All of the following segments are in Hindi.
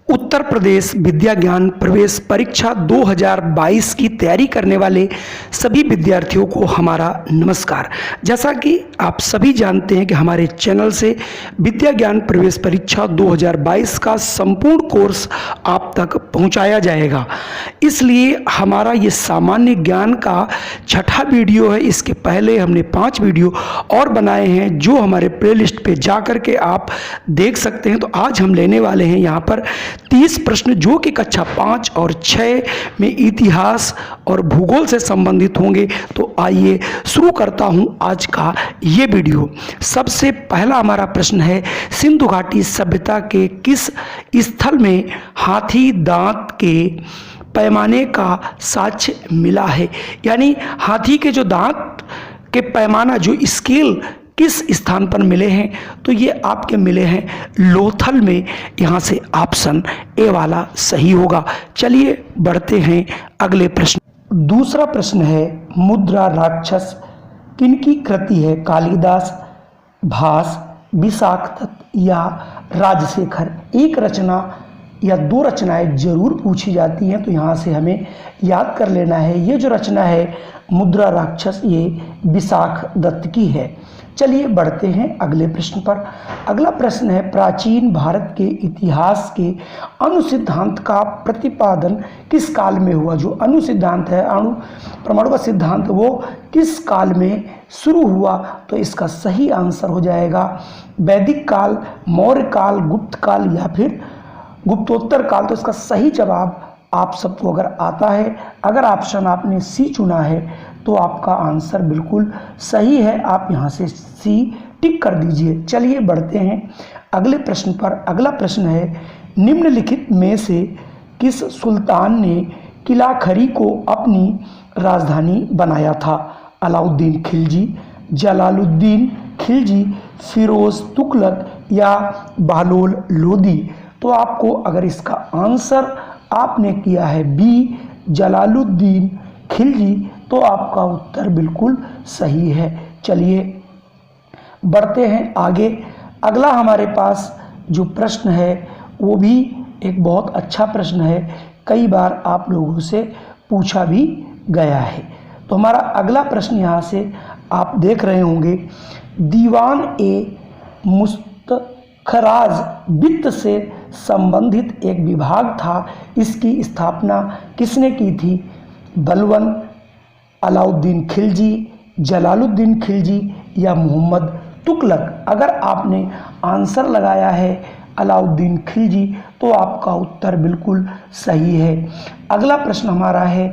उत्तर प्रदेश विद्या ज्ञान प्रवेश परीक्षा 2022 की तैयारी करने वाले सभी विद्यार्थियों को हमारा नमस्कार। जैसा कि आप सभी जानते हैं कि हमारे चैनल से विद्या ज्ञान प्रवेश परीक्षा 2022 का संपूर्ण कोर्स आप तक पहुंचाया जाएगा। इसलिए हमारा ये सामान्य ज्ञान का छठा वीडियो है। इसके पहले हमने 5 वीडियो और बनाए हैं जो हमारे प्लेलिस्ट पे जा कर के आप देख सकते हैं। तो आज हम लेने वाले हैं यहाँ पर 30 प्रश्न जो कि कक्षा 5 और 6 में इतिहास और भूगोल से संबंधित होंगे। तो आइए शुरू करता हूं आज का ये वीडियो। सबसे पहला हमारा प्रश्न है, सिंधु घाटी सभ्यता के किस स्थल में हाथी दांत के पैमाने का साक्ष्य मिला है? यानी हाथी के जो दांत के पैमाना जो स्केल किस स्थान पर मिले हैं? तो ये आपके मिले हैं लोथल में। यहाँ से ऑप्शन ए वाला सही होगा। चलिए बढ़ते हैं अगले प्रश्न। दूसरा प्रश्न है, मुद्रा राक्षस किनकी कृति है? कालिदास, भास, विशाखदत्त या राजशेखर? एक रचना या 2 रचनाएं जरूर पूछी जाती हैं, तो यहाँ से हमें याद कर लेना है। ये जो रचना है मुद्रा राक्षस, ये विशाखदत्त की है। चलिए बढ़ते हैं अगले प्रश्न पर। अगला प्रश्न है, प्राचीन भारत के इतिहास के अणुसिद्धांत का प्रतिपादन किस काल में हुआ? जो अणुसिद्धांत है, अणु परमाणु का सिद्धांत, वो किस काल में शुरू हुआ? तो इसका सही आंसर हो जाएगा वैदिक काल, मौर्य काल, गुप्त काल या फिर गुप्तोत्तर काल। तो इसका सही जवाब आप सबको अगर आता है, अगर ऑप्शन आपने सी चुना है तो आपका आंसर बिल्कुल सही है। आप यहाँ से सी टिक कर दीजिए। चलिए बढ़ते हैं अगले प्रश्न पर। अगला प्रश्न है, निम्नलिखित में से किस सुल्तान ने किला खरी को अपनी राजधानी बनाया था? अलाउद्दीन खिलजी, जलालुद्दीन खिलजी, फिरोज तुगलक या बहलोल लोदी? तो आपको अगर इसका आंसर आपने किया है बी जलालुद्दीन खिलजी, तो आपका उत्तर बिल्कुल सही है। चलिए बढ़ते हैं आगे। अगला हमारे पास जो प्रश्न है वो भी एक बहुत अच्छा प्रश्न है, कई बार आप लोगों से पूछा भी गया है। तो हमारा अगला प्रश्न यहाँ से आप देख रहे होंगे, दीवान ए मुस्तखराज वित्त से संबंधित एक विभाग था, इसकी स्थापना किसने की थी? बलबन, अलाउद्दीन खिलजी, जलालुद्दीन खिलजी या मोहम्मद तुगलक? अगर आपने आंसर लगाया है अलाउद्दीन खिलजी तो आपका उत्तर बिल्कुल सही है। अगला प्रश्न हमारा है,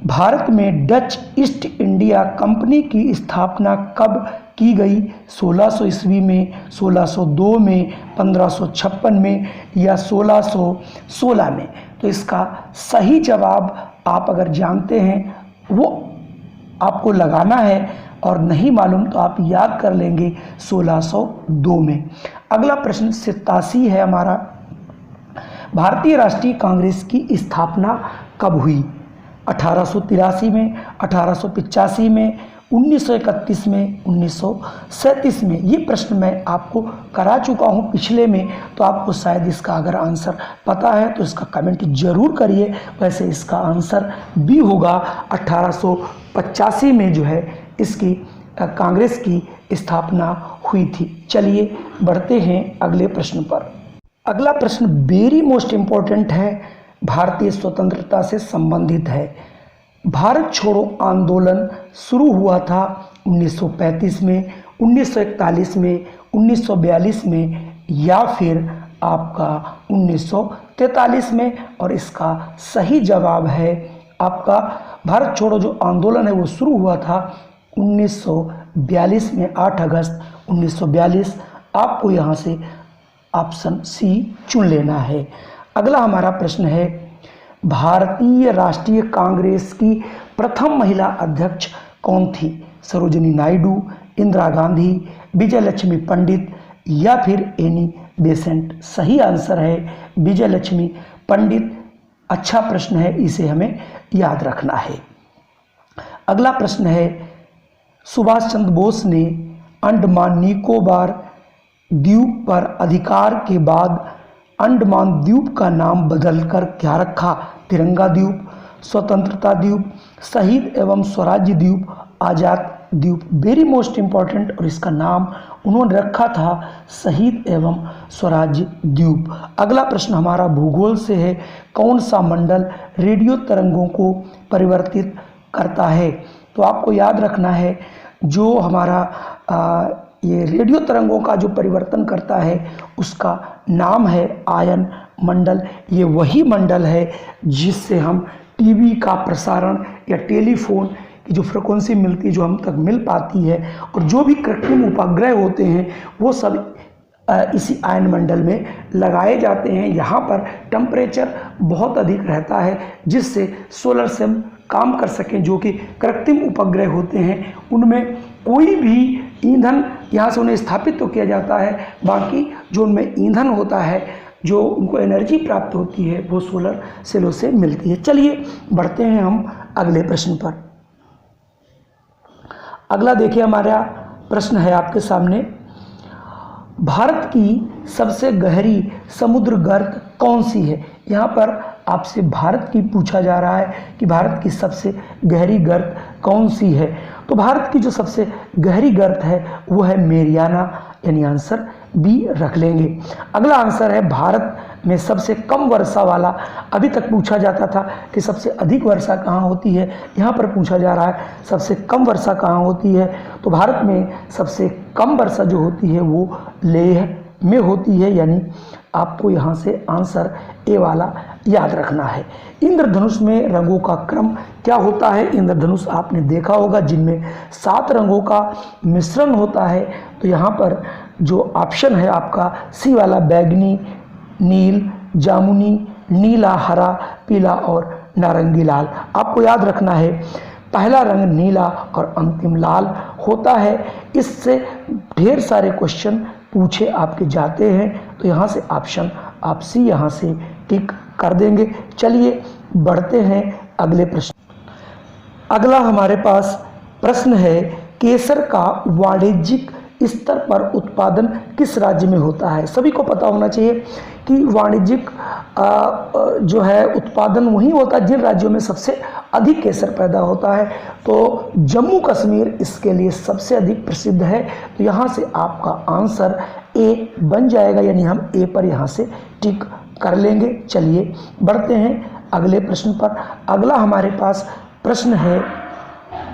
भारत में डच ईस्ट इंडिया कंपनी की स्थापना कब की गई? 1600 ईस्वी में, 1602 में, 1556 में या 1616 में? तो इसका सही जवाब आप अगर जानते हैं वो आपको लगाना है, और नहीं मालूम तो आप याद कर लेंगे 1602 में। अगला प्रश्न 87 है हमारा, भारतीय राष्ट्रीय कांग्रेस की स्थापना कब हुई? 1883 में, 1885 में, 1931 में, 1937 में? ये प्रश्न मैं आपको करा चुका हूँ पिछले में, तो आपको शायद इसका अगर आंसर पता है तो इसका कमेंट जरूर करिए। वैसे इसका आंसर बी होगा, 1885 में जो है इसकी कांग्रेस की स्थापना हुई थी। चलिए बढ़ते हैं अगले प्रश्न पर। अगला प्रश्न वेरी मोस्ट इम्पोर्टेंट है, भारतीय स्वतंत्रता से संबंधित है। भारत छोड़ो आंदोलन शुरू हुआ था 1935 में, 1941 में, 1942 में या फिर आपका 1943 में? और इसका सही जवाब है आपका, भारत छोड़ो जो आंदोलन है वो शुरू हुआ था 1942 में, 8 अगस्त 1942। आपको यहाँ से ऑप्शन सी चुन लेना है। अगला हमारा प्रश्न है, भारतीय राष्ट्रीय कांग्रेस की प्रथम महिला अध्यक्ष कौन थी? सरोजिनी नायडू, इंदिरा गांधी, विजय लक्ष्मी पंडित या फिर एनी बेसेंट? सही आंसर है विजय लक्ष्मी पंडित। अच्छा प्रश्न है, इसे हमें याद रखना है। अगला प्रश्न है, सुभाष चंद्र बोस ने अंडमान निकोबार द्वीप पर अधिकार के बाद अंडमान द्वीप का नाम बदलकर क्या रखा? तिरंगा द्वीप, स्वतंत्रता द्वीप, शहीद एवं स्वराज्य द्वीप, आज़ाद द्वीप। वेरी मोस्ट इम्पॉर्टेंट, और इसका नाम उन्होंने रखा था शहीद एवं स्वराज्य द्वीप। अगला प्रश्न हमारा भूगोल से है। कौन सा मंडल रेडियो तरंगों को परिवर्तित करता है? तो आपको याद रखना है, जो हमारा ये रेडियो तरंगों का जो परिवर्तन करता है उसका नाम है आयन मंडल। ये वही मंडल है जिससे हम टीवी का प्रसारण या टेलीफोन की जो फ्रिक्वेंसी मिलती है, जो हम तक मिल पाती है, और जो भी कृत्रिम उपग्रह होते हैं वो सब इसी आयन मंडल में लगाए जाते हैं। यहाँ पर टेम्परेचर बहुत अधिक रहता है जिससे सोलर सेल काम कर सकें। जो कि कृत्रिम उपग्रह होते हैं उनमें कोई भी ईंधन यहाँ से उन्हें स्थापित तो किया जाता है, बाकी जो उनमें ईंधन होता है, जो उनको एनर्जी प्राप्त होती है, वो सोलर सेलों से मिलती है। चलिए बढ़ते हैं हम अगले प्रश्न पर। अगला देखिए, हमारा प्रश्न है आपके सामने। भारत की सबसे गहरी समुद्र गर्त कौन सी है? यहाँ पर आपसे भारत की पूछा जा रहा है कि भारत की सबसे गहरी गर्त कौन सी है। तो भारत की जो सबसे गहरी गर्त है वो है मेरियाना, यानी आंसर बी रख लेंगे। अगला आंसर है भारत में सबसे कम वर्षा वाला। अभी तक पूछा जाता था कि सबसे अधिक वर्षा कहाँ होती है, यहाँ पर पूछा जा रहा है सबसे कम वर्षा कहाँ होती है। तो भारत में सबसे कम वर्षा जो होती है वो लेह में होती है, यानी आपको यहाँ से आंसर ए वाला याद रखना है। इंद्रधनुष में रंगों का क्रम क्या होता है? इंद्रधनुष आपने देखा होगा जिनमें 7 रंगों का मिश्रण होता है। तो यहाँ पर जो ऑप्शन है आपका सी वाला, बैगनी, नील, जामुनी, नीला, हरा, पीला और नारंगी लाल। आपको याद रखना है पहला रंग नीला और अंतिम लाल होता है। इससे ढेर सारे क्वेश्चन पूछे आपके जाते हैं, तो यहाँ से ऑप्शन आप सी यहाँ से टिक कर देंगे। चलिए बढ़ते हैं अगले प्रश्न। अगला हमारे पास प्रश्न है, केसर का वाणिज्यिक स्तर पर उत्पादन किस राज्य में होता है? सभी को पता होना चाहिए कि वाणिज्यिक जो है उत्पादन वही होता है जिन राज्यों में सबसे अधिक केसर पैदा होता है। तो जम्मू कश्मीर इसके लिए सबसे अधिक प्रसिद्ध है। तो यहाँ से आपका आंसर ए बन जाएगा, यानी हम ए पर यहाँ से टिक कर लेंगे। चलिए बढ़ते हैं अगले प्रश्न पर। अगला हमारे पास प्रश्न है,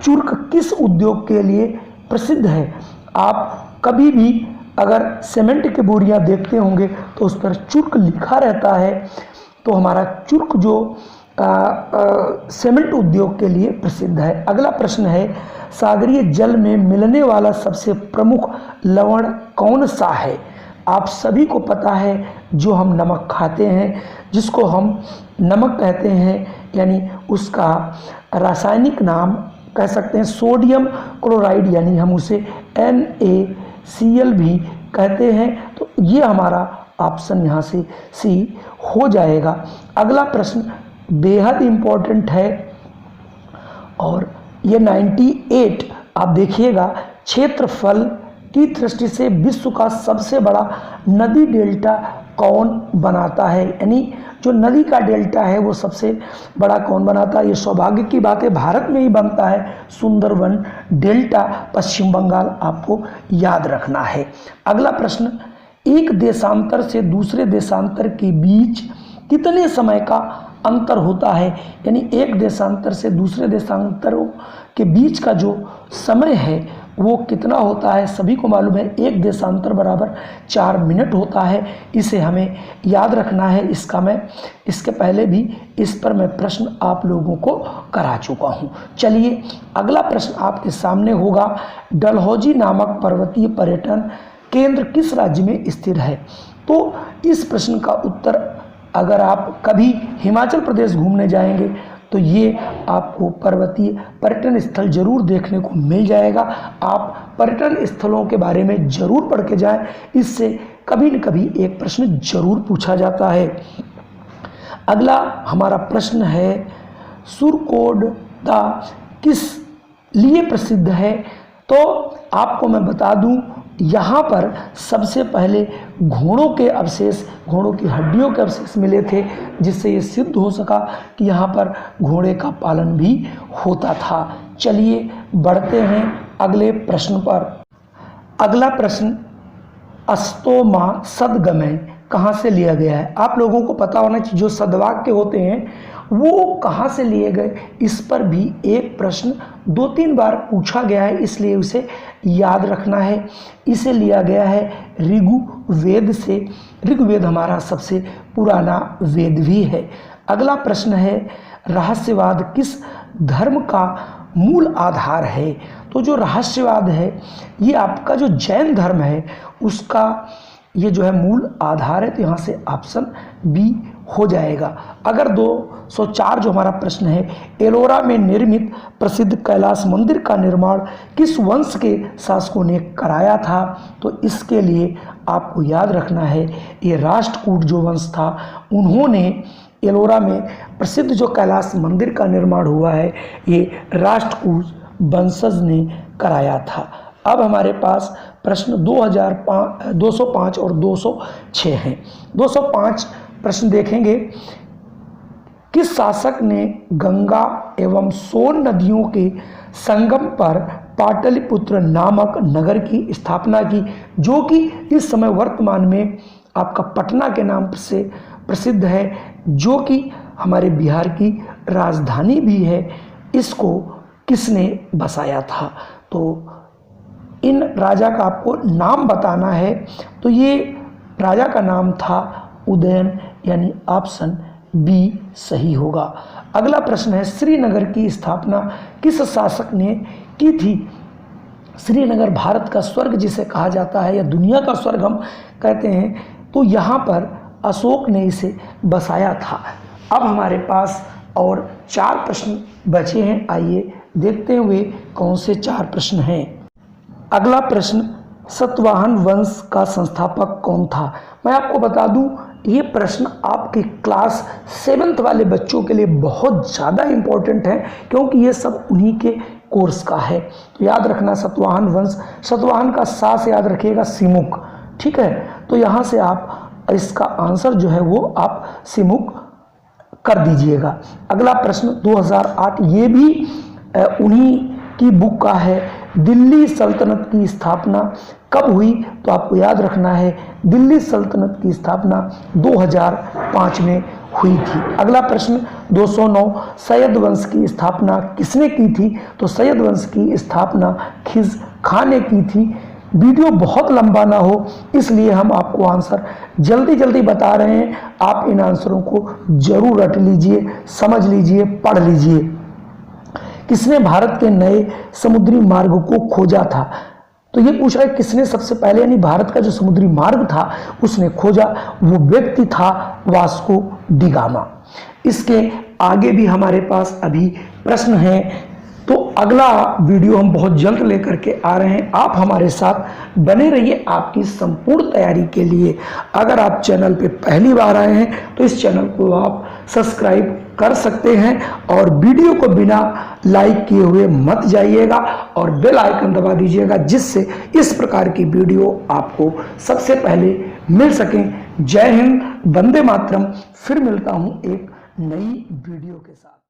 चुर्क किस उद्योग के लिए प्रसिद्ध है? आप कभी भी अगर सीमेंट की बोरियां देखते होंगे तो उस पर चुर्क लिखा रहता है। तो हमारा चुर्क जो सीमेंट उद्योग के लिए प्रसिद्ध है। अगला प्रश्न है, सागरीय जल में मिलने वाला सबसे प्रमुख लवण कौन सा है? आप सभी को पता है जो हम नमक खाते हैं, जिसको हम नमक कहते हैं, यानी उसका रासायनिक नाम कह सकते हैं सोडियम क्लोराइड, यानी हम उसे NaCl भी कहते हैं। तो ये हमारा ऑप्शन यहाँ से सी हो जाएगा। अगला प्रश्न बेहद इम्पोर्टेंट है और ये 98 आप देखिएगा, क्षेत्रफल की दृष्टि से विश्व का सबसे बड़ा नदी डेल्टा कौन बनाता है? यानी जो नदी का डेल्टा है वो सबसे बड़ा कौन बनाता है? ये सौभाग्य की बात है, भारत में ही बनता है सुंदरवन डेल्टा, पश्चिम बंगाल। आपको याद रखना है। अगला प्रश्न, एक देशांतर से दूसरे देशांतर के बीच कितने समय का अंतर होता है? यानी एक देशांतर से दूसरे देशांतरों के बीच का जो समय है वो कितना होता है? सभी को मालूम है एक देशांतर बराबर 4 मिनट होता है। इसे हमें याद रखना है। इसके पहले भी इस पर मैं प्रश्न आप लोगों को करा चुका हूँ। चलिए अगला प्रश्न आपके सामने होगा, डलहौजी नामक पर्वतीय पर्यटन केंद्र किस राज्य में स्थित है? तो इस प्रश्न का उत्तर, अगर आप कभी हिमाचल प्रदेश घूमने जाएंगे तो ये आपको पर्वतीय पर्यटन स्थल जरूर देखने को मिल जाएगा। आप पर्यटन स्थलों के बारे में जरूर पढ़ के जाएं, इससे कभी न कभी एक प्रश्न जरूर पूछा जाता है। अगला हमारा प्रश्न है, सुरकोटदा किस लिए प्रसिद्ध है? तो आपको मैं बता दूं, यहाँ पर सबसे पहले घोड़ों के अवशेष, घोड़ों की हड्डियों के अवशेष मिले थे, जिससे ये सिद्ध हो सका कि यहाँ पर घोड़े का पालन भी होता था। चलिए बढ़ते हैं अगले प्रश्न पर। अगला प्रश्न, अस्तोमा सद्गमय कहाँ से लिया गया है? आप लोगों को पता होना चाहिए जो सद्वाक्य होते हैं वो कहाँ से लिए गए, इस पर भी एक प्रश्न 2-3 बार पूछा गया है, इसलिए उसे याद रखना है। इसे लिया गया है ऋग्वेद से। ऋग्वेद हमारा सबसे पुराना वेद भी है। अगला प्रश्न है, रहस्यवाद किस धर्म का मूल आधार है? तो जो रहस्यवाद है ये आपका जो जैन धर्म है उसका ये जो है मूल आधार है, तो यहाँ से ऑप्शन बी हो जाएगा। अगर 204 जो हमारा प्रश्न है, एलोरा में निर्मित प्रसिद्ध कैलाश मंदिर का निर्माण किस वंश के शासकों ने कराया था? तो इसके लिए आपको याद रखना है ये राष्ट्रकूट जो वंश था उन्होंने एलोरा में प्रसिद्ध जो कैलाश मंदिर का निर्माण हुआ है ये राष्ट्रकूट वंशज ने कराया था। अब हमारे पास प्रश्न 205 और 206 हैं। 205 प्रश्न देखेंगे, किस शासक ने गंगा एवं सोन नदियों के संगम पर पाटलिपुत्र नामक नगर की स्थापना की, जो कि इस समय वर्तमान में आपका पटना के नाम से प्रसिद्ध है, जो कि हमारे बिहार की राजधानी भी है। इसको किसने बसाया था? तो इन राजा का आपको नाम बताना है। तो ये राजा का नाम था उदयन, यानी ऑप्शन बी सही होगा। अगला प्रश्न है, श्रीनगर की स्थापना किस शासक ने की थी? श्रीनगर भारत का स्वर्ग जिसे कहा जाता है या दुनिया का स्वर्ग हम कहते हैं, तो यहाँ पर अशोक ने इसे बसाया था। अब हमारे पास और 4 प्रश्न बचे हैं, आइए देखते हुए कौन से 4 प्रश्न हैं। अगला प्रश्न, सतवाहन वंश का संस्थापक कौन था? मैं आपको बता दूं ये प्रश्न आपके क्लास 7th वाले बच्चों के लिए बहुत ज़्यादा इम्पोर्टेंट है, क्योंकि ये सब उन्हीं के कोर्स का है। तो याद रखना सतवाहन वंश, सतवाहन का सा से याद रखिएगा सिमुक, ठीक है। तो यहाँ से आप इसका आंसर जो है वो आप सिमुक कर दीजिएगा। अगला प्रश्न 2008, ये भी उन्हीं की बुक का है, दिल्ली सल्तनत की स्थापना कब हुई? तो आपको याद रखना है दिल्ली सल्तनत की स्थापना 2005 में हुई थी। अगला प्रश्न 209, सैयद वंश की स्थापना किसने की थी? तो सैयद वंश की स्थापना खिज़ खां ने की थी। वीडियो बहुत लंबा ना हो इसलिए हम आपको आंसर जल्दी जल्दी बता रहे हैं, आप इन आंसरों को जरूर रट लीजिए, समझ लीजिए, पढ़ लीजिए। किसने भारत के नए समुद्री मार्ग को खोजा था? तो ये पूछ रहा है किसने सबसे पहले, यानी भारत का जो समुद्री मार्ग था उसने खोजा, वो व्यक्ति था वास्को डी गामा। इसके आगे भी हमारे पास अभी प्रश्न हैं, तो अगला वीडियो हम बहुत जल्द लेकर के आ रहे हैं। आप हमारे साथ बने रहिए आपकी संपूर्ण तैयारी के लिए। अगर आप चैनल पे पहली बार आए हैं तो इस चैनल को आप सब्सक्राइब कर सकते हैं और वीडियो को बिना लाइक किए हुए मत जाइएगा और बेल आइकन दबा दीजिएगा, जिससे इस प्रकार की वीडियो आपको सबसे पहले मिल सकें। जय हिंद, वंदे मातरम। फिर मिलता हूं एक नई वीडियो के साथ।